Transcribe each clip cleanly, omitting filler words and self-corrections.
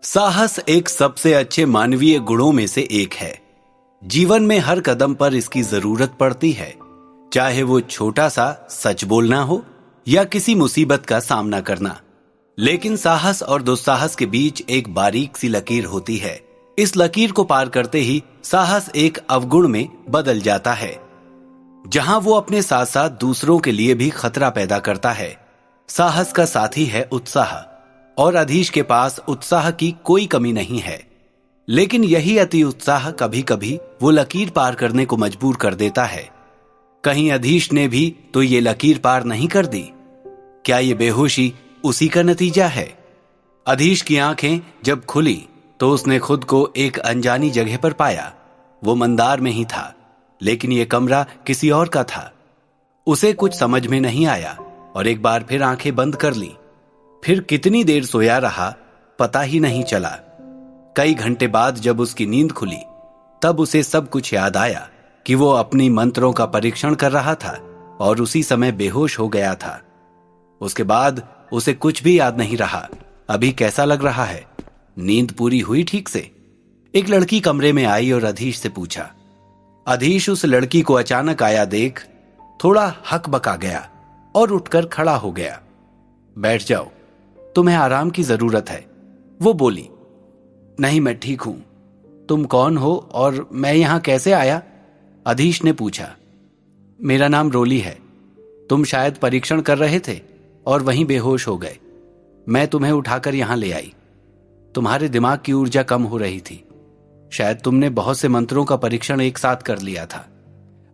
साहस एक सबसे अच्छे मानवीय गुणों में से एक है। जीवन में हर कदम पर इसकी जरूरत पड़ती है, चाहे वो छोटा सा सच बोलना हो या किसी मुसीबत का सामना करना। लेकिन साहस और दुस्साहस के बीच एक बारीक सी लकीर होती है। इस लकीर को पार करते ही साहस एक अवगुण में बदल जाता है, जहां वो अपने साथ साथ दूसरों के लिए भी खतरा पैदा करता है। साहस का साथी है उत्साह, और अधीश के पास उत्साह की कोई कमी नहीं है। लेकिन यही अति उत्साह कभी कभी वो लकीर पार करने को मजबूर कर देता है। कहीं अधीश ने भी तो ये लकीर पार नहीं कर दी? क्या ये बेहोशी उसी का नतीजा है? अधीश की आंखें जब खुली तो उसने खुद को एक अनजानी जगह पर पाया। वो मंदार में ही था, लेकिन ये कमरा किसी और का था। उसे कुछ समझ में नहीं आया और एक बार फिर आंखें बंद कर ली। फिर कितनी देर सोया रहा पता ही नहीं चला। कई घंटे बाद जब उसकी नींद खुली तब उसे सब कुछ याद आया कि वो अपनी मंत्रों का परीक्षण कर रहा था और उसी समय बेहोश हो गया था। उसके बाद उसे कुछ भी याद नहीं रहा। अभी कैसा लग रहा है? नींद पूरी हुई ठीक से? एक लड़की कमरे में आई और अधीश से पूछा। अधीश उस लड़की को अचानक आया देख थोड़ा हकबका गया और उठकर खड़ा हो गया। बैठ जाओ, तुम्हें आराम की जरूरत है, वो बोली। नहीं, मैं ठीक हूं। तुम कौन हो और मैं यहां कैसे आया? अधीश ने पूछा। मेरा नाम रोली है। तुम शायद परीक्षण कर रहे थे और वहीं बेहोश हो गए। मैं तुम्हें उठाकर यहां ले आई। तुम्हारे दिमाग की ऊर्जा कम हो रही थी। शायद तुमने बहुत से मंत्रों का परीक्षण एक साथ कर लिया था,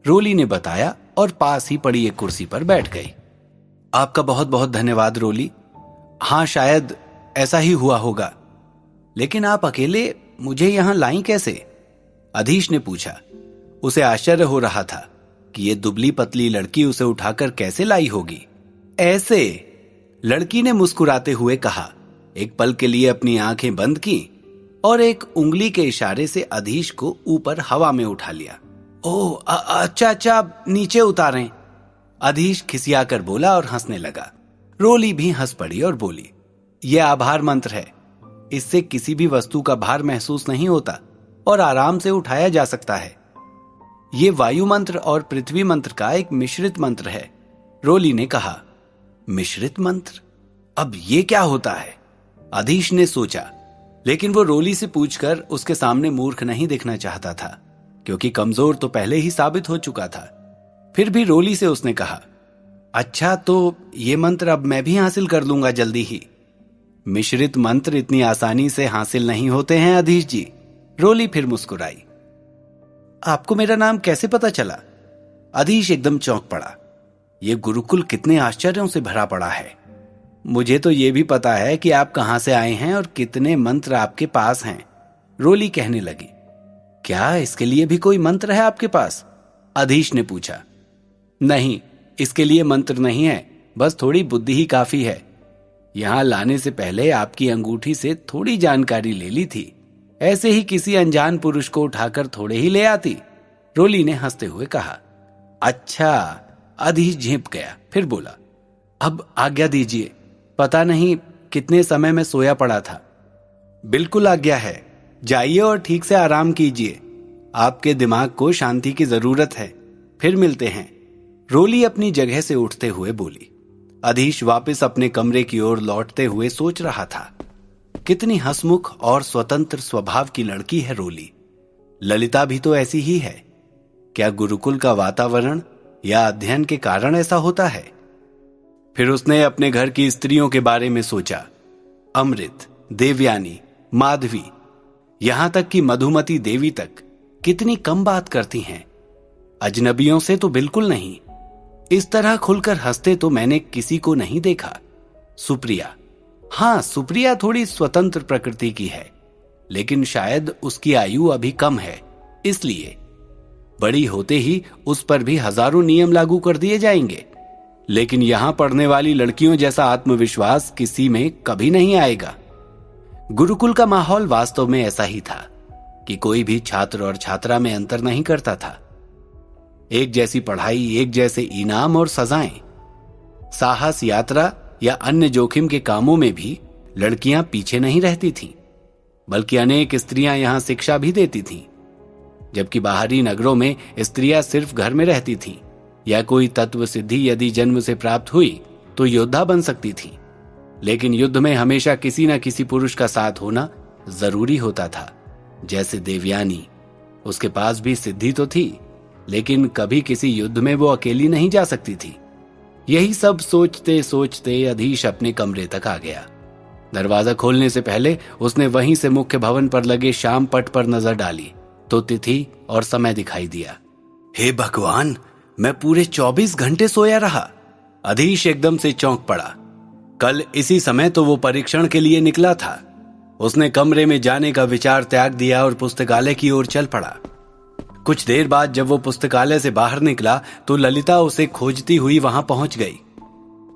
रोली ने बताया और पास ही पड़ी एक कुर्सी पर बैठ गई। आपका बहुत बहुत धन्यवाद रोली। हाँ, शायद ऐसा ही हुआ होगा। लेकिन आप अकेले मुझे यहां लाई कैसे? अधीश ने पूछा। उसे आश्चर्य हो रहा था कि ये दुबली पतली लड़की उसे उठाकर कैसे लाई होगी। ऐसे, लड़की ने मुस्कुराते हुए कहा। एक पल के लिए अपनी आंखें बंद की और एक उंगली के इशारे से अधीश को ऊपर हवा में उठा लिया। ओह, अच्छा, नीचे उतारें, अधीश खिसियाकर बोला और हंसने लगा। रोली भी हंस पड़ी और बोली, यह आभार मंत्र है। इससे किसी भी वस्तु का भार महसूस नहीं होता और आराम से उठाया जा सकता है। यह वायु मंत्र और पृथ्वी मंत्र का एक मिश्रित मंत्र है, रोली ने कहा। मिश्रित मंत्र? अब यह क्या होता है? अधीश ने सोचा, लेकिन वो रोली से पूछकर उसके सामने मूर्ख नहीं दिखना चाहता था, क्योंकि कमजोर तो पहले ही साबित हो चुका था। फिर भी रोली से उसने कहा, अच्छा, तो ये मंत्र अब मैं भी हासिल कर लूंगा जल्दी ही। मिश्रित मंत्र इतनी आसानी से हासिल नहीं होते हैं अधीश जी, रोली फिर मुस्कुराई। आपको मेरा नाम कैसे पता चला? अधीश एकदम चौंक पड़ा। ये गुरुकुल कितने आश्चर्यों से भरा पड़ा है। मुझे तो ये भी पता है कि आप कहां से आए हैं और कितने मंत्र आपके पास हैं, रोली कहने लगी। क्या इसके लिए भी कोई मंत्र है आपके पास? अधीश ने पूछा। नहीं, इसके लिए मंत्र नहीं है, बस थोड़ी बुद्धि ही काफी है। यहां लाने से पहले आपकी अंगूठी से थोड़ी जानकारी ले ली थी। ऐसे ही किसी अनजान पुरुष को उठाकर थोड़े ही ले आती, रोली ने हंसते हुए कहा। अच्छा, अधीश झेंप गया, फिर बोला, अब आज्ञा दीजिए। पता नहीं कितने समय में सोया पड़ा था। बिल्कुल आज्ञा है, जाइए और ठीक से आराम कीजिए। आपके दिमाग को शांति की जरूरत है। फिर मिलते हैं, रोली अपनी जगह से उठते हुए बोली। अधीश वापस अपने कमरे की ओर लौटते हुए सोच रहा था, कितनी हंसमुख और स्वतंत्र स्वभाव की लड़की है रोली। ललिता भी तो ऐसी ही है। क्या गुरुकुल का वातावरण या अध्ययन के कारण ऐसा होता है? फिर उसने अपने घर की स्त्रियों के बारे में सोचा। अमृत, देवयानी, माधवी, यहां तक कि मधुमती देवी तक कितनी कम बात करती हैं। अजनबियों से तो बिल्कुल नहीं। इस तरह खुलकर हंसते तो मैंने किसी को नहीं देखा। सुप्रिया, हां, सुप्रिया थोड़ी स्वतंत्र प्रकृति की है, लेकिन शायद उसकी आयु अभी कम है, इसलिए बड़ी होते ही उस पर भी हजारों नियम लागू कर दिए जाएंगे। लेकिन यहां पढ़ने वाली लड़कियों जैसा आत्मविश्वास किसी में कभी नहीं आएगा। गुरुकुल का माहौल वास्तव में ऐसा ही था कि कोई भी छात्र और छात्रा में अंतर नहीं करता था। एक जैसी पढ़ाई, एक जैसे इनाम और सजाएं। साहस, यात्रा या अन्य जोखिम के कामों में भी लड़कियां पीछे नहीं रहती थीं। बल्कि अनेक स्त्रियां यहां शिक्षा भी देती थीं। जबकि बाहरी नगरों में स्त्रियां सिर्फ घर में रहती थीं या कोई तत्व सिद्धि यदि जन्म से प्राप्त हुई तो योद्धा बन सकती थीं। लेकिन युद्ध में हमेशा किसी न किसी पुरुष का साथ होना जरूरी होता था। जैसे देवयानी, उसके पास भी सिद्धि तो थी, लेकिन कभी किसी युद्ध में वो अकेली नहीं जा सकती थी। यही सब सोचते सोचते अधीश अपने कमरे तक आ गया। दरवाजा खोलने से पहले उसने वहीं से मुख्य भवन पर लगे शाम पट पर नजर डाली तो तिथि और समय दिखाई दिया। हे भगवान, मैं पूरे 24 घंटे सोया रहा। अधीश एकदम से चौंक पड़ा। कल इसी समय तो वो परीक्षण के लिए निकला था। उसने कमरे में जाने का विचार त्याग दिया और पुस्तकालय की ओर चल पड़ा। कुछ देर बाद जब वो पुस्तकालय से बाहर निकला तो ललिता उसे खोजती हुई वहां पहुंच गई।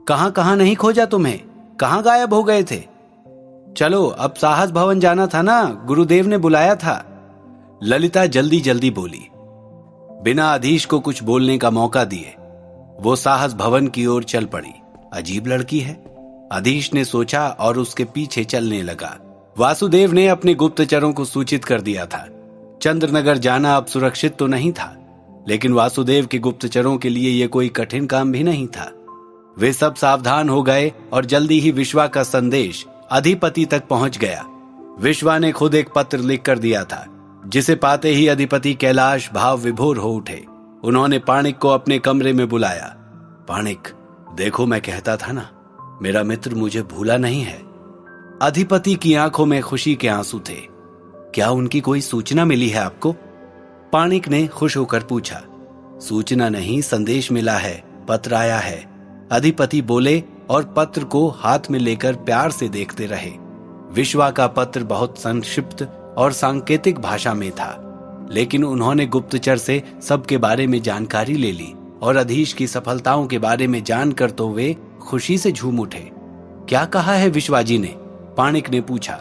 कहां नहीं खोजा तुम्हें? कहां गायब हो गए थे? चलो, अब साहस भवन जाना था ना, गुरुदेव ने बुलाया था। ललिता जल्दी जल्दी बोली। बिना अधीश को कुछ बोलने का मौका दिए वो साहस भवन की ओर चल पड़ी। अजीब लड़की है, अधीश ने सोचा और उसके पीछे चलने लगा। वासुदेव ने अपने गुप्तचरों को सूचित कर दिया था। चंद्रनगर जाना अब सुरक्षित तो नहीं था, लेकिन वासुदेव के गुप्तचरों के लिए यह कोई कठिन काम भी नहीं था। वे सब सावधान हो गए और जल्दी ही विश्वा का संदेश अधिपति तक पहुंच गया। विश्वा ने खुद एक पत्र लिख कर दिया था, जिसे पाते ही अधिपति कैलाश भाव विभोर हो उठे। उन्होंने पाणिक को अपने कमरे में बुलाया। पाणिक, देखो, मैं कहता था ना, मेरा मित्र मुझे भूला नहीं है। अधिपति की आंखों में खुशी के आंसू थे। क्या उनकी कोई सूचना मिली है आपको? पाणिक ने खुश होकर पूछा। सूचना नहीं, संदेश मिला है, पत्र आया है, अधिपति बोले और पत्र को हाथ में लेकर प्यार से देखते रहे। विश्वा का पत्र बहुत संक्षिप्त और सांकेतिक भाषा में था, लेकिन उन्होंने गुप्तचर से सबके बारे में जानकारी ले ली और अधीश की सफलताओं के बारे में जानकर तो वे खुशी से झूम उठे। क्या कहा है विश्वाजी ने? पाणिक ने पूछा।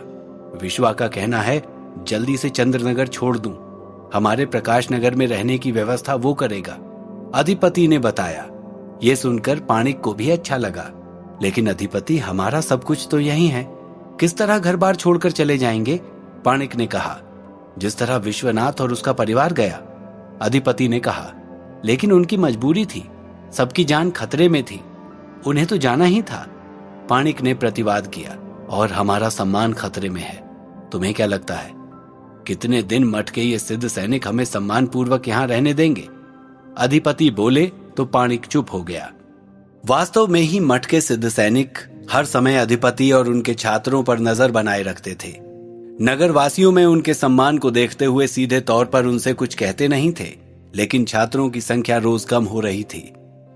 विश्वा का कहना है जल्दी से चंद्रनगर छोड़ दूं, हमारे प्रकाश नगर में रहने की व्यवस्था वो करेगा, अधिपति ने बताया। ये सुनकर पाणिक को भी अच्छा लगा। लेकिन अधिपति, हमारा सब कुछ तो यही है, किस तरह घर बार छोड़कर चले जाएंगे? पाणिक ने कहा। जिस तरह विश्वनाथ और उसका परिवार गया, अधिपति ने कहा। लेकिन उनकी मजबूरी थी, सबकी जान खतरे में थी, उन्हें तो जाना ही था। पाणिक ने प्रतिवाद किया। और हमारा सम्मान खतरे में है। तुम्हें क्या लगता है कितने दिन मट के ये सिद्ध सैनिक हमें सम्मान पूर्वक यहां रहने देंगे? अधिपति बोले तो पाणिक चुप हो गया। वास्तव में ही मठ के सिद्ध सैनिक हर समय अधिपति और उनके छात्रों पर नजर बनाए रखते थे। नगर वासियों में उनके सम्मान को देखते हुए सीधे तौर पर उनसे कुछ कहते नहीं थे, लेकिन छात्रों की संख्या रोज कम हो रही थी।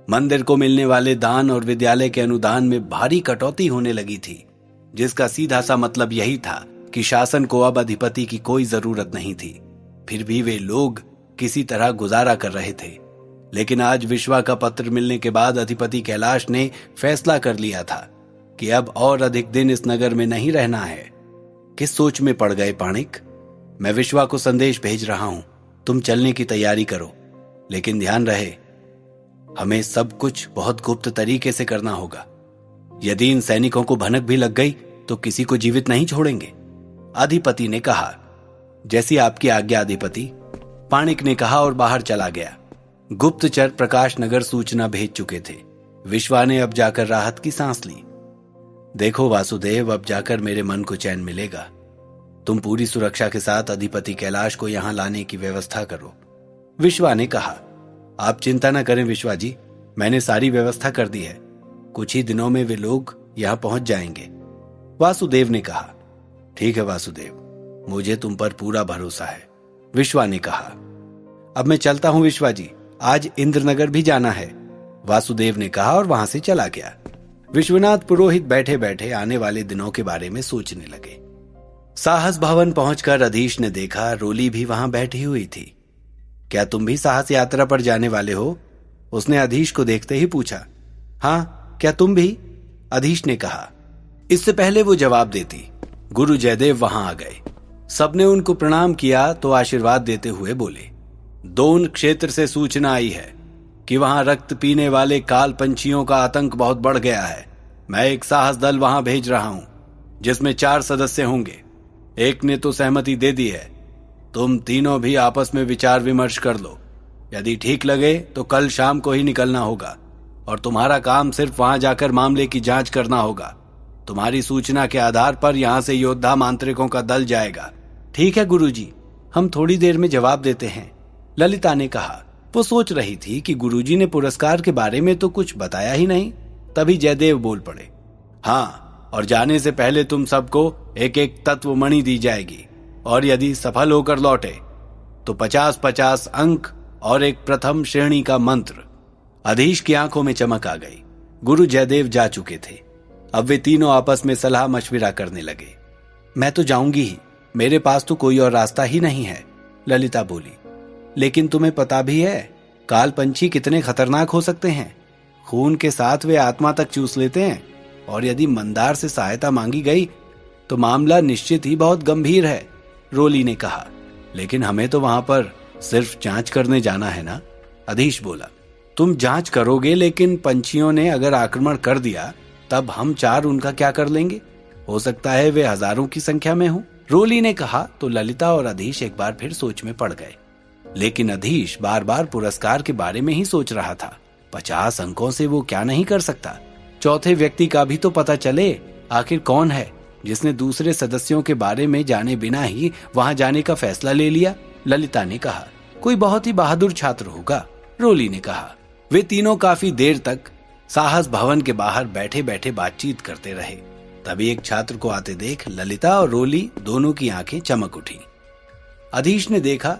मंदिर को मिलने वाले दान और विद्यालय के अनुदान में भारी कटौती होने लगी थी, जिसका सीधा सा मतलब यही था कि शासन को अब अधिपति की कोई जरूरत नहीं थी। फिर भी वे लोग किसी तरह गुजारा कर रहे थे। लेकिन आज विश्वा का पत्र मिलने के बाद अधिपति कैलाश ने फैसला कर लिया था कि अब और अधिक दिन इस नगर में नहीं रहना है। किस सोच में पड़ गए पाणिक? मैं विश्वा को संदेश भेज रहा हूं, तुम चलने की तैयारी करो, लेकिन ध्यान रहे हमें सब कुछ बहुत गुप्त तरीके से करना होगा। यदि इन सैनिकों को भनक भी लग गई तो किसी को जीवित नहीं छोड़ेंगे, अधिपति ने कहा। जैसी आपकी आज्ञा अधिपति, पाणिक ने कहा और बाहर चला गया। गुप्तचर प्रकाश नगर सूचना भेज चुके थे। विश्वा ने अब जाकर राहत की सांस ली। देखो वासुदेव, अब जाकर मेरे मन को चैन मिलेगा। तुम पूरी सुरक्षा के साथ अधिपति कैलाश को यहां लाने की व्यवस्था करो, विश्वा ने कहा। आप चिंता न करें विश्वा जी, मैंने सारी व्यवस्था कर दी है। कुछ ही दिनों में वे लोग यहां पहुंच जाएंगे, वासुदेव ने कहा। ठीक है वासुदेव, मुझे तुम पर पूरा भरोसा है, विश्वा ने कहा। अब मैं चलता हूं विश्वा जी, आज इंद्रनगर भी जाना है, वासुदेव ने कहा और वहां से चला गया। विश्वनाथ पुरोहित बैठे बैठे आने वाले दिनों के बारे में सोचने लगे। साहस भवन पहुंचकर अधीश ने देखा रोली भी वहां बैठी हुई थी। क्या तुम भी साहस यात्रा पर जाने वाले हो? उसने अधीश को देखते ही पूछा। हाँ, क्या तुम भी? अधीश ने कहा। इससे पहले वो जवाब देती, गुरु जयदेव वहां आ गए। सबने उनको प्रणाम किया तो आशीर्वाद देते हुए बोले, दोन क्षेत्र से सूचना आई है कि वहां रक्त पीने वाले काल पंछियों का आतंक बहुत बढ़ गया है। मैं एक साहस दल वहां भेज रहा हूं, जिसमें 4 सदस्य होंगे। एक ने तो सहमति दे दी है। तुम तीनों भी आपस में विचार विमर्श कर लो। यदि ठीक लगे तो कल शाम को ही निकलना होगा और तुम्हारा काम सिर्फ वहां जाकर मामले की जांच करना होगा। तुम्हारी सूचना के आधार पर यहां से योद्धा मांत्रिकों का दल जाएगा। ठीक है गुरुजी, हम थोड़ी देर में जवाब देते हैं, ललिता ने कहा। वो सोच रही थी कि गुरुजी ने पुरस्कार के बारे में तो कुछ बताया ही नहीं। तभी जयदेव बोल पड़े। हाँ, और जाने से पहले तुम सबको एक एक तत्वमणि दी जाएगी और यदि सफल होकर लौटे तो 50-50 अंक और एक प्रथम श्रेणी का मंत्र। अधीश की आंखों में चमक आ गई। गुरु जयदेव जा चुके थे। अब वे तीनों आपस में सलाह मशविरा करने लगे। मैं तो जाऊंगी ही, मेरे पास तो कोई और रास्ता ही नहीं है, ललिता बोली। लेकिन तुम्हें पता भी है काल पंछी कितने खतरनाक हो सकते हैं। खून के साथ वे आत्मा तक चूस लेते हैं और यदि मंदार से सहायता मांगी गई तो मामला निश्चित ही बहुत गंभीर है, रोली ने कहा। लेकिन हमें तो वहां पर सिर्फ जांच करने जाना है ना, अधीश बोला। तुम जांच करोगे, लेकिन पंछियों ने अगर आक्रमण कर दिया तब हम चार उनका क्या कर लेंगे? हो सकता है वे हजारों की संख्या में हो, रोली ने कहा। तो ललिता और अधीश एक बार फिर सोच में पड़ गए। लेकिन अधीश बार बार पुरस्कार के बारे में ही सोच रहा था। 50 अंकों से वो क्या नहीं कर सकता। चौथे व्यक्ति का भी तो पता चले, आखिर कौन है जिसने दूसरे सदस्यों के बारे में जाने बिना ही वहां जाने का फैसला ले लिया, ललिता ने कहा। कोई बहुत ही बहादुर छात्र होगा, रोली ने कहा। वे तीनों काफी देर तक साहस भवन के बाहर बैठे बैठे बातचीत करते रहे। तभी एक छात्र को आते देख ललिता और रोली दोनों की आंखें चमक उठी। अधीश ने देखा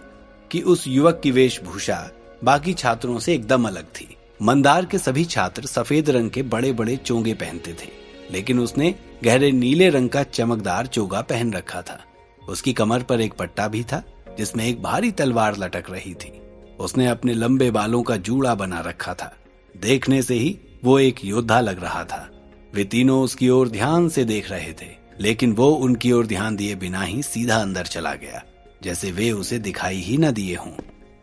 कि उस युवक की वेशभूषा बाकी छात्रों से एकदम अलग थी। मंदार के सभी छात्र सफेद रंग के बड़े बड़े चोगे पहनते थे, लेकिन उसने गहरे नीले रंग का चमकदार चोगा पहन रखा था। उसकी कमर पर एक पट्टा भी था जिसमें एक भारी तलवार लटक रही थी। उसने अपने लंबे बालों का जूड़ा बना रखा था। देखने से ही वो एक योद्धा लग रहा था। वे तीनों उसकी ओर ध्यान से देख रहे थे, लेकिन वो उनकी ओर ध्यान दिए बिना ही सीधा अंदर चला गया, जैसे वे उसे दिखाई ही न दिए हों।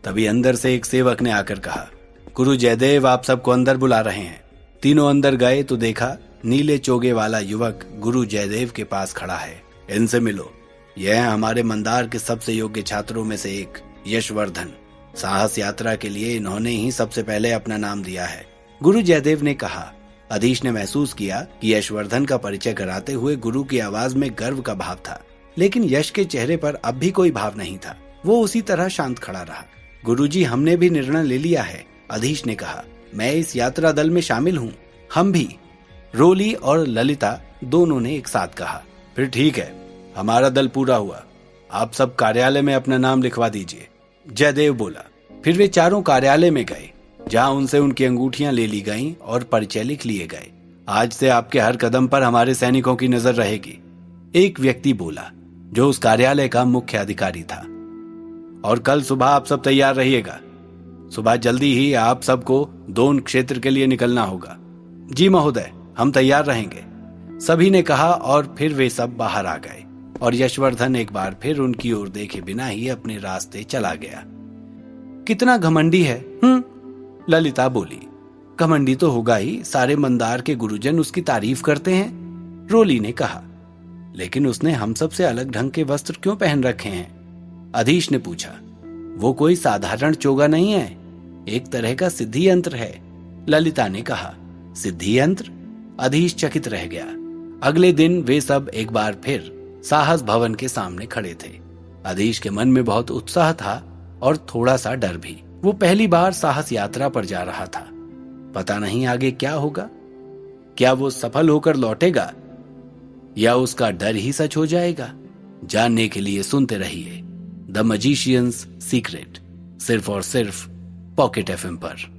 तभी अंदर से एक सेवक ने आकर कहा, गुरु जयदेव आप सबको अंदर बुला रहे हैं। तीनों अंदर गए तो देखा नीले चोगे वाला युवक गुरु जयदेव के पास खड़ा है। इनसे मिलो, यह है हमारे मंदार के सबसे योग्य छात्रों में से एक यशवर्धन। साहस यात्रा के लिए इन्होंने ही सबसे पहले अपना नाम दिया है, गुरु जयदेव ने कहा। अधीश ने महसूस किया कि यशवर्धन का परिचय कराते हुए गुरु की आवाज में गर्व का भाव था, लेकिन यश के चेहरे पर अब भी कोई भाव नहीं था। वो उसी तरह शांत खड़ा रहा। गुरुजी, हमने भी निर्णय ले लिया है, अधीश ने कहा। मैं इस यात्रा दल में शामिल हूँ। हम भी, रोली और ललिता दोनों ने एक साथ कहा। फिर ठीक है, हमारा दल पूरा हुआ। आप सब कार्यालय में अपना नाम लिखवा दीजिए, जयदेव बोला। फिर वे चारों कार्यालय में गए, जहां उनसे उनकी अंगूठियां ले ली गईं और परिचय लिख लिए गए। आज से आपके हर कदम पर हमारे सैनिकों की नजर रहेगी, एक व्यक्ति बोला, जो उस कार्यालय का मुख्य अधिकारी था। और कल सुबह आप सब तैयार रहिएगा। सुबह जल्दी ही आप सबको दोन क्षेत्र के लिए निकलना होगा। जी महोदय, हम तैयार रहेंगे, सभी ने कहा। और फिर वे सब बाहर आ गए और यशवर्धन एक बार फिर उनकी ओर देखे बिना ही अपने रास्ते चला गया। कितना घमंडी है, ललिता बोली। घमंडी तो होगा ही, सारे मंदार के गुरुजन उसकी तारीफ करते हैं, रोली ने कहा। लेकिन उसने हम सब से अलग ढंग के वस्त्र क्यों पहन रखे हैं, अधीश ने पूछा। वो कोई साधारण चोगा नहीं है, एक तरह का सिद्धि यंत्र है, ललिता ने कहा। सिद्धि यंत्र? अधीश चकित रह गया। अगले दिन वे सब एक बार फिर साहस भवन के सामने खड़े थे। अधीश के मन में बहुत उत्साह था और थोड़ा सा डर भी। वो पहली बार साहस यात्रा पर जा रहा था। पता नहीं आगे क्या होगा। क्या वो सफल होकर लौटेगा या उसका डर ही सच हो जाएगा? जानने के लिए सुनते रहिए द मैजिशियंस सीक्रेट, सिर्फ और सिर्फ पॉकेट एफएम पर।